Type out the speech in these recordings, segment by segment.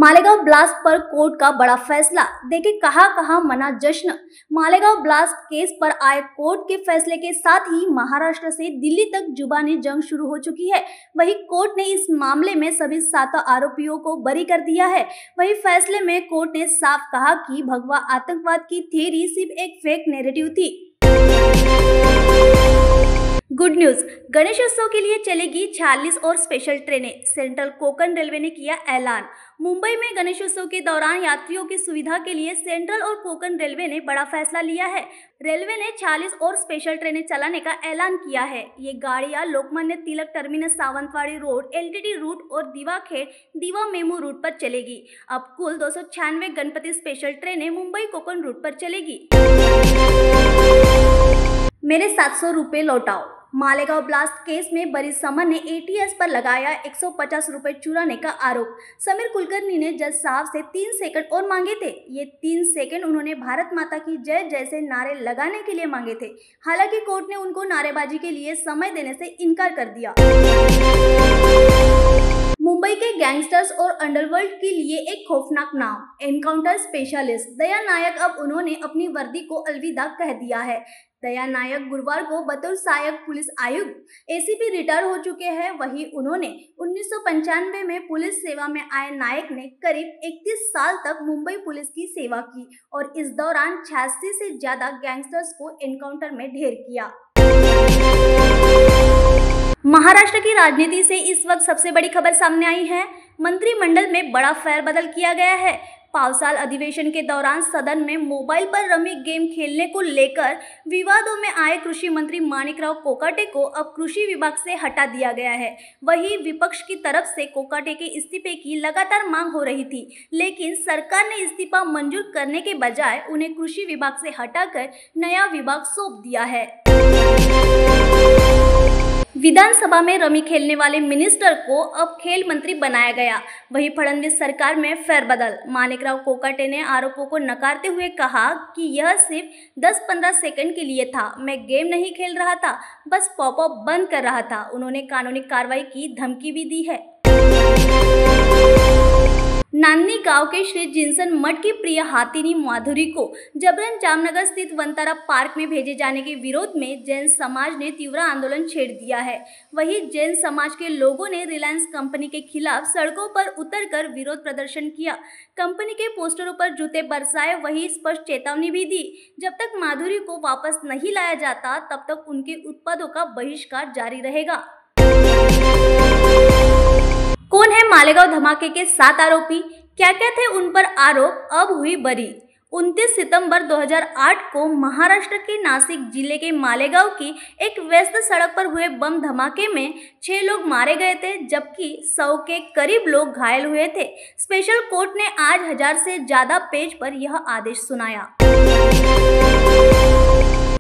Malegaon blast पर court का बड़ा फैसला, देखे कहां मना जश्न। मालेगांव ब्लास्ट केस पर आए कोर्ट के फैसले के साथ ही महाराष्ट्र से दिल्ली तक जुबानी जंग शुरू हो चुकी है। वहीं कोर्ट ने इस मामले में सभी 7 आरोपियों को बरी कर दिया है। वहीं फैसले में कोर्ट ने साफ कहा कि भगवा आतंकवाद की थ्योरी सिर्फ एक फेक नैरेटिव थी। गुड न्यूज, गणेशोत्सव के लिए चलेगी 46 और स्पेशल ट्रेनें। सेंट्रल कोकण रेलवे ने किया ऐलान। मुंबई में गणेशोत्सव के दौरान यात्रियों की सुविधा के लिए सेंट्रल और कोकण रेलवे ने बड़ा फैसला लिया है। रेलवे ने 46 और स्पेशल ट्रेनें चलाने का ऐलान किया है। ये गाड़ियां Lokmanya Tilak terminus Sawantwadi road, LTT root और दीवा-खेड़ दीवा मेमू रूट पर चलेगी। अब कुल 296 गणपति स्पेशल ट्रेनें मुंबई कोकण रूट पर चलेगी। मेरे 700 रुपए लौटाओ। मालेगांव ब्लास्ट केस में बरी समन ने एटीएस पर लगाया 150 रुपए चुराने का आरोप। समीर कुलकर्णी ने जज साहब से 3 सेकंड और मांगे थे। ये 3 सेकंड उन्होंने भारत माता की जय जैसे नारे लगाने के लिए मांगे थे। हालांकि कोर्ट ने उनको नारेबाजी के लिए समय देने से इनकार कर दिया। मुंबई के गैंगस्टर्स और अंडरवर्ल्ड के लिए एक खौफनाक नाम, एनकाउंटर स्पेशलिस्ट दया नायक। अब उन्होंने अपनी वर्दी को अलविदा कह दिया है। दया नायक गुरुवार को बतौर सहायक पुलिस आयुक्त एसीपी रिटायर हो चुके हैं। वहीं उन्होंने 1995 में पुलिस सेवा में आए नायक ने करीब 31 साल तक मुंबई पुलिस की सेवा की और इस दौरान 86 से ज्यादा गैंगस्टर्स को एनकाउंटर में ढेर किया। महाराष्ट्र की राजनीति से इस वक्त सबसे बड़ी खबर सामने आई है। मंत्रिमंडल में बड़ा फेरबदल किया गया है। पावसाल अधिवेशन के दौरान सदन में मोबाइल पर रमी गेम खेलने को लेकर विवादों में आए कृषि मंत्री माणिकराव कोकाटे को अब कृषि विभाग से हटा दिया गया है। वहीं विपक्ष की तरफ से कोकाटे के इस्तीफे की लगातार मांग हो रही थी, लेकिन सरकार ने इस्तीफा मंजूर करने के बजाय उन्हें कृषि विभाग से हटाकर नया विभाग सौंप दिया है। विधानसभा में रमी खेलने वाले मिनिस्टर को अब खेल मंत्री बनाया गया। वहीं फडणवीस सरकार में फेरबदल। माणिकराव कोकाटे ने आरोपों को नकारते हुए कहा कि यह सिर्फ 10-15 सेकंड के लिए था। मैं गेम नहीं खेल रहा था, बस पॉपअप बंद कर रहा था। उन्होंने कानूनी कार्रवाई की धमकी भी दी है। नांदनी गांव के श्री जिनसन मठ की प्रिय हाथिनी माधुरी को जबरन जामनगर स्थित वनतारा पार्क में भेजे जाने के विरोध में जैन समाज ने तीव्र आंदोलन छेड़ दिया है। वहीं जैन समाज के लोगों ने रिलायंस कंपनी के खिलाफ सड़कों पर उतरकर विरोध प्रदर्शन किया। कंपनी के पोस्टरों पर जूते बरसाए, वही स्पष्ट चेतावनी भी दी, जब तक माधुरी को वापस नहीं लाया जाता तब तक उनके उत्पादों का बहिष्कार जारी रहेगा। कौन है मालेगांव धमाके के 7 आरोपी, क्या क्या थे उन पर आरोप, अब हुई बरी। 29 सितंबर 2008 को महाराष्ट्र के नासिक जिले के मालेगांव की एक व्यस्त सड़क पर हुए बम धमाके में 6 लोग मारे गए थे, जबकि 100 के करीब लोग घायल हुए थे। स्पेशल कोर्ट ने आज 1000 से ज्यादा पेज पर यह आदेश सुनाया।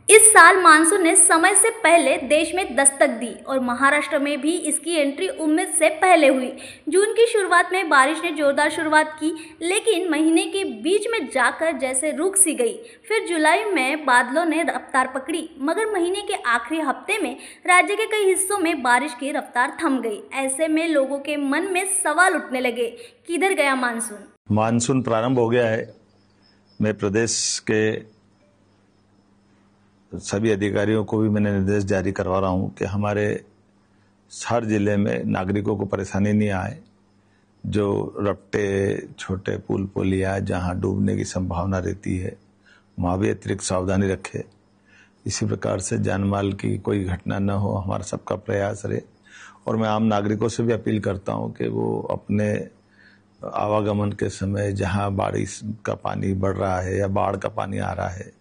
इस साल मानसून ने समय से पहले देश में दस्तक दी और महाराष्ट्र में भी इसकी एंट्री उम्मीद से पहले हुई। जून की शुरुआत में बारिश ने जोरदार शुरुआत की, लेकिन महीने के बीच में जाकर जैसे रुक सी गई। फिर जुलाई में बादलों ने रफ्तार पकड़ी, मगर महीने के आखिरी हफ्ते में राज्य के कई हिस्सों में बारिश की रफ्तार थम गई। ऐसे में लोगों के मन में सवाल उठने लगे, किधर गया मानसून। मानसून प्रारंभ हो गया है। मैं प्रदेश के सभी अधिकारियों को भी मैंने निर्देश जारी करवा रहा हूं कि हमारे हर जिले में नागरिकों को परेशानी नहीं आए। जो रपटे, छोटे पुल पुलिया जहां डूबने की संभावना रहती है, वहां भी अतिरिक्त सावधानी रखे। इसी प्रकार से जानमाल की कोई घटना न हो, हमारा सबका प्रयास रहे। और मैं आम नागरिकों से भी अपील करता हूं कि वो अपने आवागमन के समय जहां बारिश का पानी बढ़ रहा है या बाढ़ का पानी आ रहा है,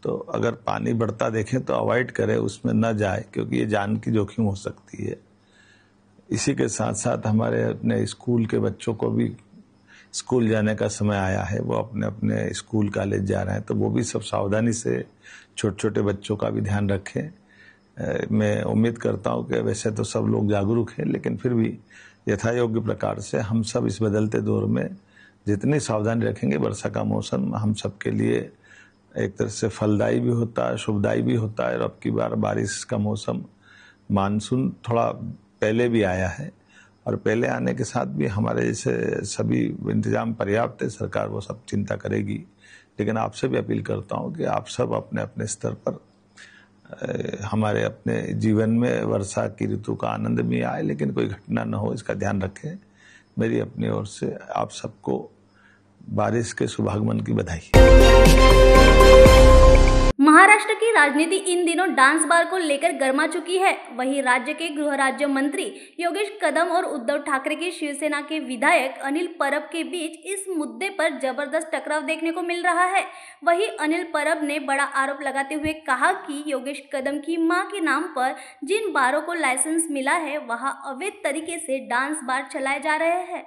तो अगर पानी बढ़ता देखें तो अवॉइड करें, उसमें न जाए, क्योंकि ये जान की जोखिम हो सकती है। इसी के साथ साथ हमारे अपने स्कूल के बच्चों को भी स्कूल जाने का समय आया है, वो अपने अपने स्कूल कॉलेज जा रहे हैं, तो वो भी सब सावधानी से छोटे छोटे बच्चों का भी ध्यान रखें। मैं उम्मीद करता हूं कि वैसे तो सब लोग जागरूक हैं, लेकिन फिर भी यथायोग्य प्रकार से हम सब इस बदलते दौर में जितनी सावधानी रखेंगे, वर्षा का मौसम हम सबके लिए एक तरह से फलदायी भी होता है, शुभदायी भी होता है। और अब की बार बारिश का मौसम, मानसून थोड़ा पहले भी आया है और पहले आने के साथ भी हमारे जैसे सभी इंतजाम पर्याप्त है, सरकार वो सब चिंता करेगी। लेकिन आपसे भी अपील करता हूँ कि आप सब अपने अपने स्तर पर हमारे अपने जीवन में वर्षा की ऋतु का आनंद भी आए, लेकिन कोई घटना न हो इसका ध्यान रखें। मेरी अपनी ओर से आप सबको बारिश के शुभागमन की बधाई। महाराष्ट्र की राजनीति इन दिनों डांस बार को लेकर गर्मा चुकी है। वहीं राज्य के गृह राज्य मंत्री योगेश कदम और उद्धव ठाकरे की शिवसेना के विधायक अनिल परब के बीच इस मुद्दे पर जबरदस्त टकराव देखने को मिल रहा है। वहीं अनिल परब ने बड़ा आरोप लगाते हुए कहा कि योगेश कदम की मां के नाम पर जिन बारों को लाइसेंस मिला है वहां अवैध तरीके से डांस बार चलाए जा रहे हैं।